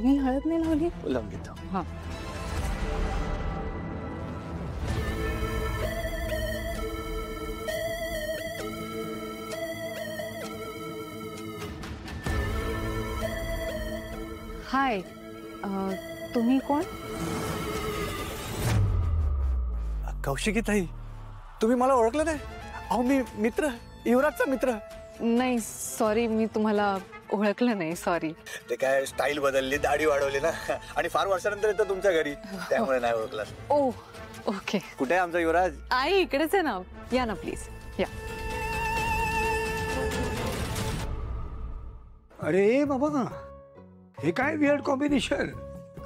तुम्ही हळद नाही लावली? लावून घेतो. हा. हाय, तुम्ही कोण? कौशिकी ताई, तुम्ही मला ओळखलं नाही? अहो मी मित्र, युवराजचा मित्र. नाही सॉरी, मी तुम्हाला ओळखलं नाही, सॉरी. ते काय स्टाईल बदलली, दाढी वाढवली ना, आणि फार वर्षानंतर येतो तुमच्या घरी, त्यामुळे नाही ओळखलं. ओ ओके. कुठे आहे आमचा युवराज? आई इकडेच आहे ना, या ना प्लीज या. अरे बाबा, हे काय वियर्ड कॉम्बिनेशन.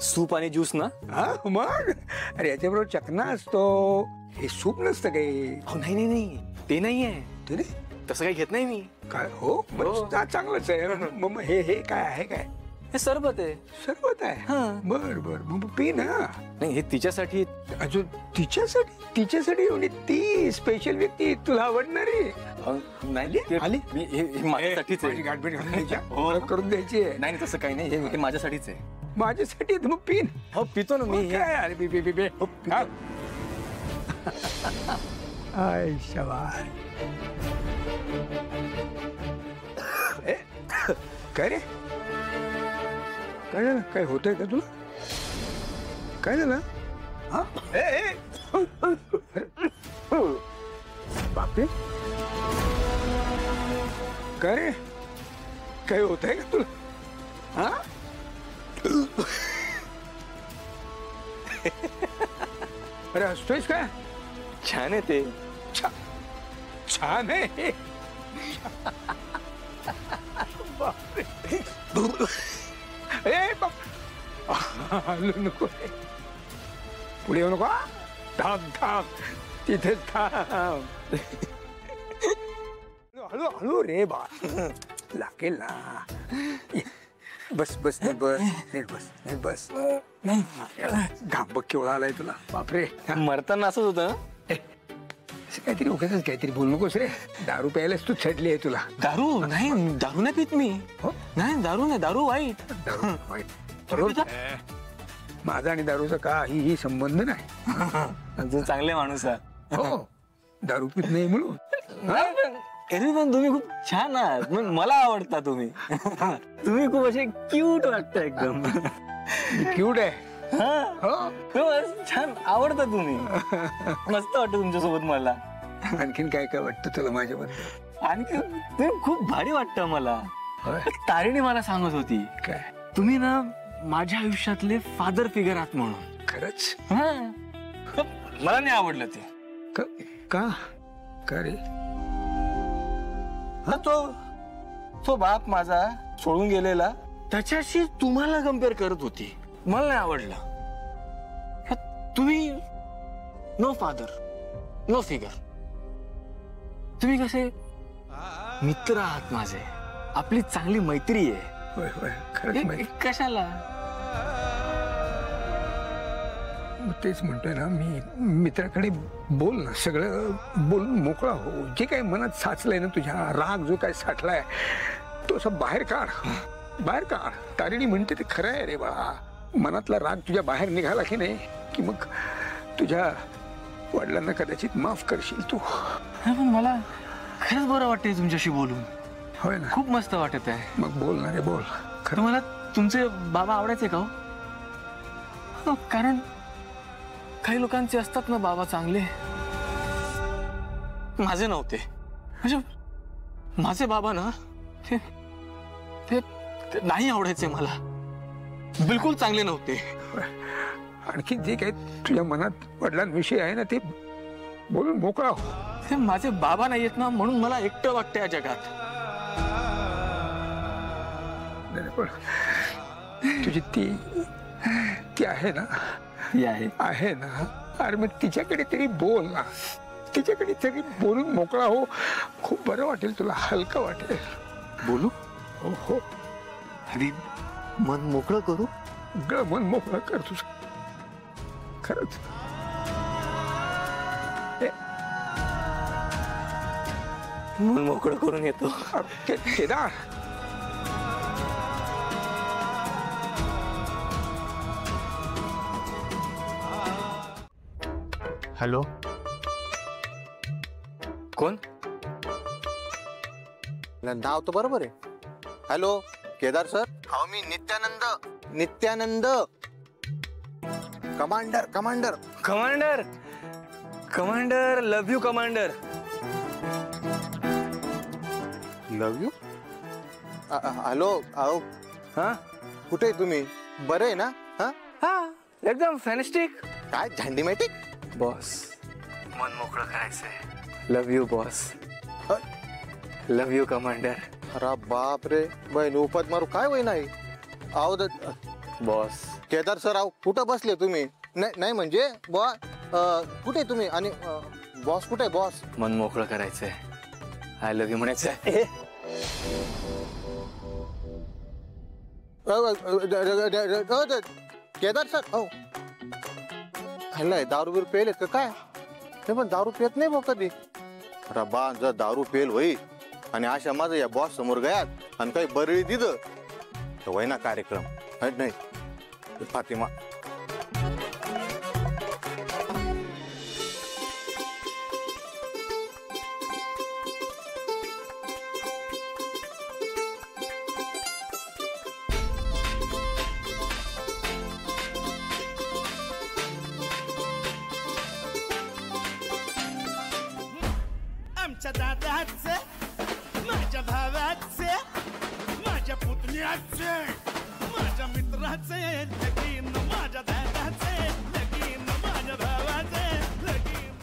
सूप आणि ज्यूस ना? हा मग, अरे याच्याबरोबर चकना असतो, हे सूप नसतं काही. नाही नाही नाही, ते नाहीये. ते नाही, तसं काही घेत नाही मी. काय हो, चांगलंच आहे. मग हे हे काय आहे? काय हे सरबत आहे. सरबत आहे? बर बर, मग पी ना. नाही, हे तिच्यासाठी. अजून तिच्यासाठी म्हणजे ती स्पेशल व्यक्ती तुला आवडणारी नाही आली. मी हे माझ्यासाठीच आहे. गाठभेट घालून द्यायची, ओळख करून द्यायची आहे. नाही तसं काही नाही, हे माझ्यासाठीच आहे. माझ्यासाठी मग पीन. हो पितो ना मी. काय अरे बी बी बी बी. आय शाबाश. काय रे, काय झालं? काय होतंय का तुला? काय झालं? हा बापरे, काय रे, काय होतंय का तुला? हा अरे हसतोयस काय? छान आहे ते. छान आहे. बापरे. ए बाप, हलू नको, पुढे येऊ नको. थांब थांब, तिथे थांब. हळू हळू रे बा, लागेल ना. बस बस बस, नीट बस, नीट बस. नाही घाम बघ केवढा आलाय तुला. बापरे, मरताना असंच होतं. काहीतरी उगाच काहीतरी बोलू नकोस रे. दारू प्यायलाच तू छडली आहे तुला. दारू नाही, दारू नाही पित मी. नाही दारू नाही, दारू वाईट. दारू वाईट? माझा आणि दारूचा काहीही संबंध नाही. तू चांगले माणूस आहात. हो, दारू पित नाही म्हणून. पण तुम्ही खूप छान आहात, मला आवडता तुम्ही. तुम्ही खूप असे क्यूट वाटता एकदम. क्यूट आहे. छान आवडता तुम्ही. मस्त वाटतं तुमच्यासोबत मला. आणखीन काय काय वाटतं तुला माझ्याबद्दल? आणखी तुम्ही खूप भारी वाटतं मला. तारिणी मला सांगत होती काय, तुम्ही ना माझ्या आयुष्यातले फादर फिगर आहात म्हणून. खरंच? मला नाही आवडलं ते. का का रे? तो बाप माझा सोडून गेलेला, त्याच्याशी तुम्हाला कम्पेअर करत होती. मला नाही आवडलं. तुम्ही नो फादर नो फिगर. तुम्ही कसे मित्र आहात माझे, आपली चांगली मैत्री आहे. होय होय, खरंच. कशाला? तेच म्हणतोय ना मी, मित्राकडे बोल ना, सगळं बोलून मोकळा हो. जे काही मनात साचलंय ना तुझ्या, राग जो काय साठलाय तो असं बाहेर काढ, बाहेर काढ. तारिणी म्हणते ते खरं आहे रे बाळा. मनातला राग तुझ्या बाहेर निघाला की नाही, की मग तुझ्या वडिलांना कदाचित माफ करशील तू. पण मला खरंच बरं वाटतंय तुमच्याशी बोलून. होय ना, खूप मस्त वाटत आहे. मग बोल ना रे, बोल. खरं मला तुमचे बाबा आवडायचे का हो? कारण काही लोकांचे असतात ना बाबा चांगले, माझे नव्हते. म्हणजे माझे बाबा ना ते नाही आवडायचे मला, बिलकुल चांगले नव्हते. आणखी जे काही तुझ्या मनात वडिलांविषयी आहे ना ते बोलून मोकळा हो. ते माझे बाबा नाही आहेत ना, म्हणून मला एकटं वाटतं या जगात. पण तुझी ती आहे ना, आहे ना, अरे मग तिच्याकडे तरी बोल ना, तिच्याकडे तरी बोलून मोकळा हो. खूप बरं वाटेल तुला, हलकं वाटेल. बोलू? हो हो, अरे मन मोकळं करू. मन मोकळं कर तुझं, खरंच. मन मोकळं करून येतो. केदार, हॅलो, कोण? नाव तर बरोबर आहे. Hello Kedar sir. हो मी Nityanand commander. Commander commander love you commander. Love you. Hello अहो हा कुठे आहे तुम्ही? बरं आहे ना? हा हा एकदम फॅनेस्टिक. काय झंडीमॅटिक? बॉस मन मोकळं करायचंय. Love you boss. Love you commander. अरे बाप रे बहीण उपत मारू काय वय नाही. अहो बॉस. केदार सर अहो कुठं बसले तुम्ही? नाही म्हणजे कुठे तुम्ही आणि बॉस कुठे? बॉस मन मोकळं करायचंय. आय लव्ह यू म्हणायचंय. केदार सर हो हल्लाय दारू बिरू पेलेत का काय? ते पण दारू पेत नाही भाऊ कधी. अरे बा जर दारू पेल होई आणि अशा माझं या बॉस समोर गयात आणि काही बरळी दिलं तर वय ना कार्यक्रम नाही. फातिमा आमच्या दादाचे, माझ्या भावाचे, माझ्या पुतण्याचे, माझ्या मित्राचे लगीन, माझ्या दादाचे लगीन, माझ्या भावाचे लगीन.